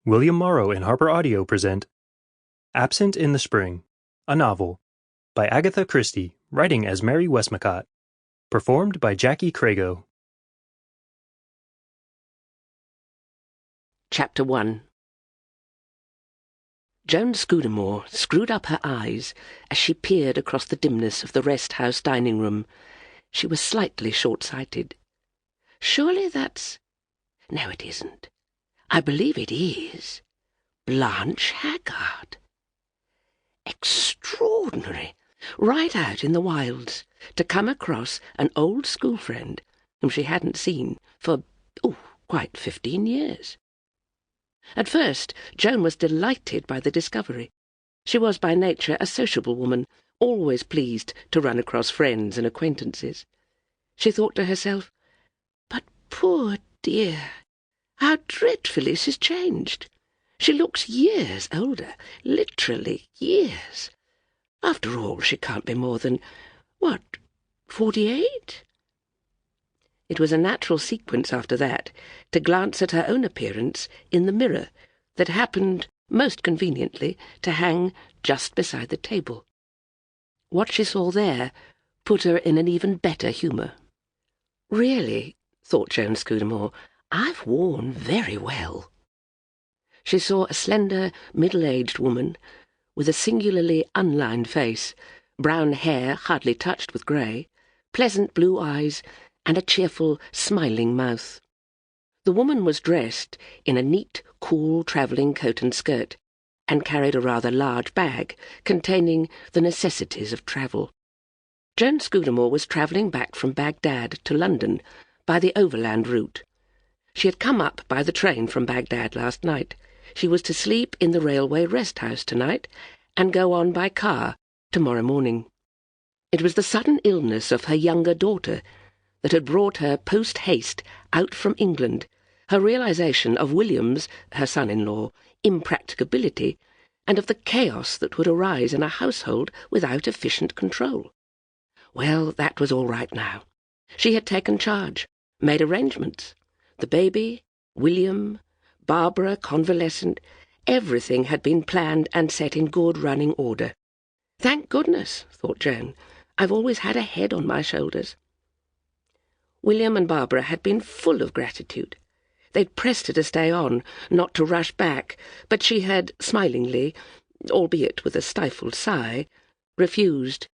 William Morrow and HarperAudio present Absent in the Spring, a novel, by Agatha Christie, writing as Mary Westmacott. Performed by Jacqui Crago. Chapter 1. Joan Scudmore screwed up her eyes as she peered across the dimness of the rest-house dining room. She was slightly short-sighted. Surely that's... No, it isn't. I believe it is. Blanche Haggard. Extraordinary. Right out in the wilds, to come across an old school friend whom she hadn't seen for, quite 15 years. At first, Joan was delighted by the discovery. She was by nature a sociable woman, always pleased to run across friends and acquaintances. She thought to herself, "But poor dear, how dreadfully she's changed. She looks years older, literally years. After all, she can't be more than, 48? It was a natural sequence after that to glance at her own appearance in the mirror that happened, most conveniently, to hang just beside the table. What she saw there put her in an even better humour. Really, thought Joan Scudmore, I've worn very well. She saw a slender, middle-aged woman with a singularly unlined face, brown hair hardly touched with grey, pleasant blue eyes, and a cheerful, smiling mouth. The woman was dressed in a neat, cool travelling coat and skirt, and carried a rather large bag containing the necessities of travel. Joan Scudmore was travelling back from Baghdad to London by the overland route. She had come up by the train from Baghdad last night. She was to sleep in the railway rest-house tonight and go on by car tomorrow morning. It was the sudden illness of her younger daughter that had brought her post-haste out from England, her realization of William's, her son-in-law, impracticability, and of the chaos that would arise in a household without efficient control. Well, that was all right now. She had taken charge, made arrangements. The baby, William, Barbara convalescent, everything had been planned and set in good running order. Thank goodness, thought Joan, I've always had a head on my shoulders. William and Barbara had been full of gratitude. They'd pressed her to stay on, not to rush back, but she had smilingly, albeit with a stifled sigh, refused,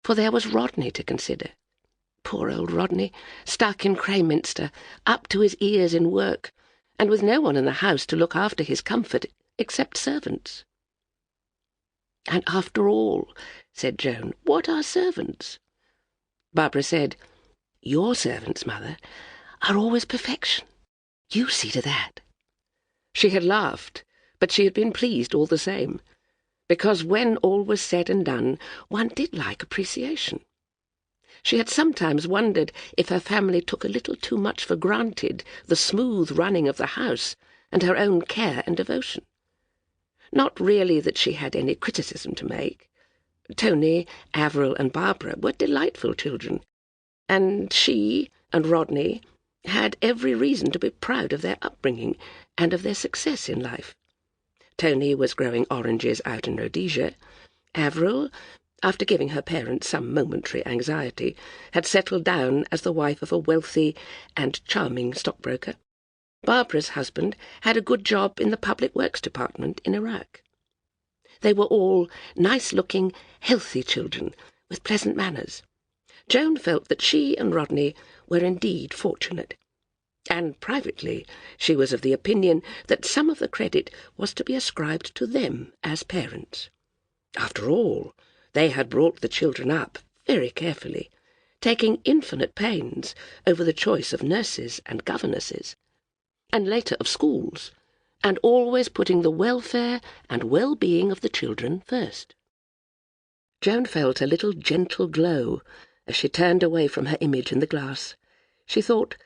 for there was Rodney to consider. Poor old Rodney, stuck in Crayminster, up to his ears in work, and with no one in the house to look after his comfort except servants. "And after all," said Joan, "what are servants?" Barbara said, "Your servants, Mother, are always perfection. You see to that." She had laughed, but she had been pleased all the same, because when all was said and done, one did like appreciation. She had sometimes wondered if her family took a little too much for granted the smooth running of the house and her own care and devotion. Not really that she had any criticism to make. Tony, Avril, and Barbara were delightful children, and she and Rodney had every reason to be proud of their upbringing and of their success in life. Tony was growing oranges out in Rhodesia. Avril, after giving her parents some momentary anxiety, had settled down as the wife of a wealthy and charming stockbroker. Barbara's husband had a good job in the public works department in Iraq. They were all nice-looking, healthy children with pleasant manners. Joan felt that she and Rodney were indeed fortunate, and privately she was of the opinion that some of the credit was to be ascribed to them as parents. After all, they had brought the children up very carefully, taking infinite pains over the choice of nurses and governesses, and later of schools, and always putting the welfare and well-being of the children first. Joan felt a little gentle glow as she turned away from her image in the glass. She thought,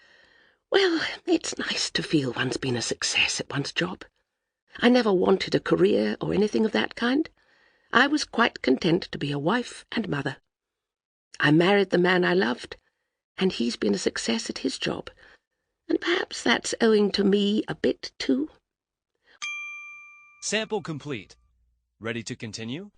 well, it's nice to feel one's been a success at one's job. I never wanted a career or anything of that kind. I was quite content to be a wife and mother. I married the man I loved, and he's been a success at his job, and perhaps that's owing to me a bit too. Sample complete. Ready to continue?